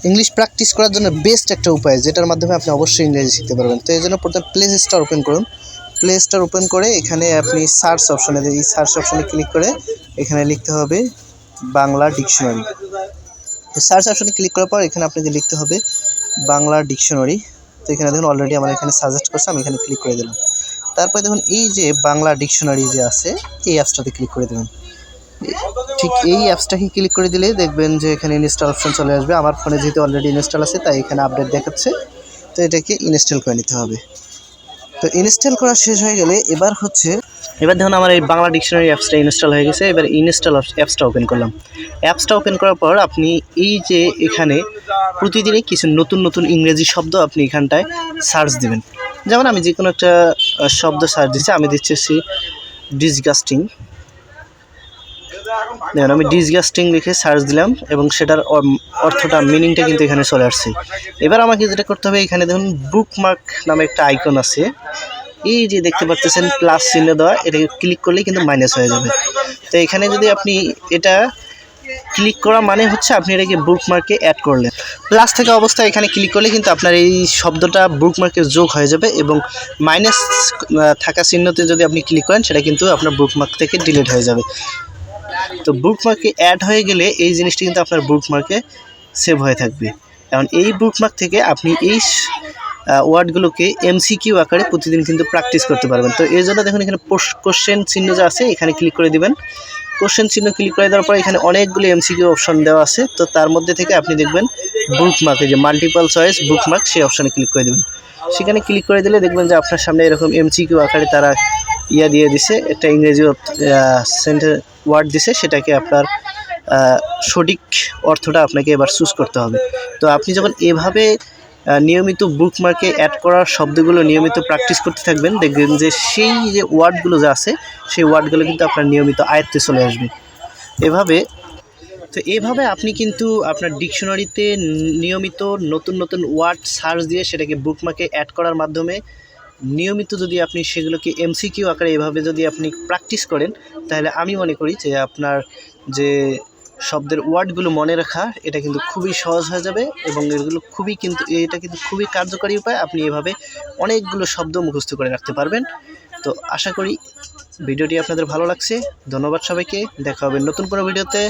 English practice করার জন্য best একটা উপায়, যেটার মাধ্যমে আপনি অবশ্যই ইংরেজি শিখতে পারবেন। তো এই জন্য প্রথমে প্লে স্টোর ওপেন করুন। প্লে স্টোর ওপেন করে এখানে আপনি সার্চ অপশনে, এই সার্চ অপশনে ক্লিক করে এখানে লিখতে হবে বাংলা ডিকশনারি। তো সার্চ অপশনে ক্লিক করার পর এখানে আপনাকে লিখতে হবে বাংলা ডিকশনারি। তো এখানে দেখুন অলরেডি আমার এখানে সাজেস্ট করছে, আমি এখানে ক্লিক করে দিলাম। তারপরে দেখুন এই যে বাংলা ডিকশনারি যে আছে, এই অ্যাপসটাতে ক্লিক করে দেবেন। ঠিক এই অ্যাপসটাকে ক্লিক করে দিলে দেখবেন যে এখানে ইনস্টল অপশন চলে আসবে। আমার ফোনে যেহেতু অলরেডি ইনস্টল আছে তাই এখানে আপডেট দেখাচ্ছে। তো এটাকে ইনস্টল করে নিতে হবে। তো ইনস্টল করা শেষ হয়ে গেলে এবার দেখুন আমার এই বাংলা ডিকশনারি অ্যাপসটা ইনস্টল হয়ে গেছে। এবার ইনস্টল অ্যাপসটা ওপেন করলাম। অ্যাপসটা ওপেন করার পর আপনি এই যে এখানে প্রতিদিনই কিছু নতুন নতুন ইংরেজি শব্দ আপনি এখানটায় সার্চ দেবেন। যেমন আমি যে কোনো একটা শব্দ সার্চ দিচ্ছি, আমি দিচ্ছি ডিসগাস্টিং। দেখুন আমি ডিসগাস্টিং লিখে সার্চ দিলাম এবং সেটার অর্থটা, মিনিংটা কিন্তু এখানে চলে আসছে। এবার আমাকে যেটা করতে হবে, এখানে দেখুন বুকমার্ক নামে একটা আইকন আছে, এই যে দেখতে পাচ্ছেন প্লাস চিহ্ন দেওয়া, এটাকে ক্লিক করলেই কিন্তু মাইনাস হয়ে যাবে। তো এখানে যদি আপনি এটা ক্লিক করা মানে হচ্ছে আপনি এটাকে বুকমার্কে অ্যাড করলেন। প্লাস থাকা অবস্থায় এখানে ক্লিক করলে কিন্তু আপনার এই শব্দটা বুকমার্কে যোগ হয়ে যাবে, এবং মাইনাস থাকা চিহ্নতে যদি আপনি ক্লিক করেন সেটা কিন্তু আপনার বুকমার্ক থেকে ডিলিট হয়ে যাবে। তো বুকমার্কে অ্যাড হয়ে গেলে এই জিনিসটি কিন্তু আপনার বুকমার্কে সেভ হয়ে থাকবে। কারণ এই বুকমার্ক থেকে আপনি এই ওয়ার্ডগুলোকে এমসিকিউ আকারে প্রতিদিন কিন্তু প্র্যাকটিস করতে পারবেন। তো এই জন্য দেখুন এখানে কোশ্চেন চিহ্ন যা আছে এখানে ক্লিক করে দিবেন। কোশ্চেন চিহ্ন ক্লিক করে দেওয়ার পর এখানে অনেকগুলো এমসিকিউ অপশন দেওয়া আছে। তো তার মধ্যে থেকে আপনি দেখবেন বুকমার্ক, যে মাল্টিপল চয়েস বুকমার্ক, সেই অপশানে ক্লিক করে দেবেন। সেখানে ক্লিক করে দিলে দেখবেন যে আপনার সামনে এরকম এমসিকিউ আকারে তারা দিয়ে দিছে, একটা ইংরেজি ওয়ার্ড দিছে, সেটাকে আপনার সঠিক অর্থটা আপনাকে এবার চুজ করতে হবে। তো আপনি যখন এভাবে নিয়মিত বুকমার্কে অ্যাড করার শব্দগুলো নিয়মিত প্র্যাকটিস করতে থাকবেন, দেখবেন যে সেই যে ওয়ার্ডগুলো যা আছে সেই ওয়ার্ডগুলো কিন্তু আপনার নিয়মিত আয়ত্তে চলে আসবে। এভাবে আপনি কিন্তু আপনার ডিকশনারিতে নিয়মিত নতুন নতুন ওয়ার্ড সার্চ দিয়ে সেটাকে বুকমার্কে অ্যাড করার মাধ্যমে নিয়মিত যদি আপনি সেগুলোকে এমসিকিউ আকারে এভাবে যদি আপনি প্র্যাকটিস করেন, তাহলে আমি মনে করি যে আপনার যে শব্দের ওয়ার্ডগুলো মনে রাখা, এটা কিন্তু খুবই সহজ হয়ে যাবে, এবং এটা কিন্তু খুবই কার্যকরী উপায়। আপনি এভাবে অনেকগুলো শব্দ মুখস্থ করে রাখতে পারবেন। তো আশা করি ভিডিওটি আপনাদের ভালো লাগছে। ধন্যবাদ সবাইকে, দেখা হবে নতুন কোনো ভিডিওতে।